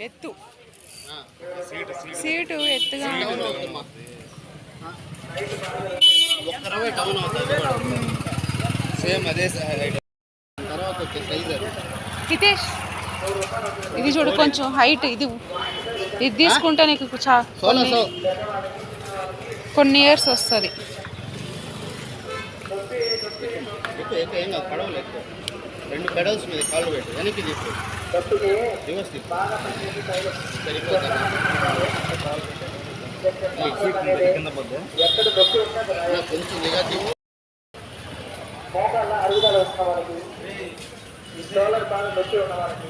ఎత్తు సీటు ఎత్తుగా హితేష్ ఇది చూడు కొంచెం హైట్ ఇది తీసుకుంటే నీకు కొన్ని ఇయర్స్ వస్తుంది. రెండు పెడల్స్ మీద కాళ్ళు పెట్టు, వెనక్కి తీసు, రివర్స్ తీసు, కింద పోతే కొంచెం నిఘా తీసు. మోకాళ్ళ అరుగుదల వచ్చిన వాళ్ళకి, ఈ షోల్డర్ బాగా నొప్పి ఉన్న వాళ్ళకి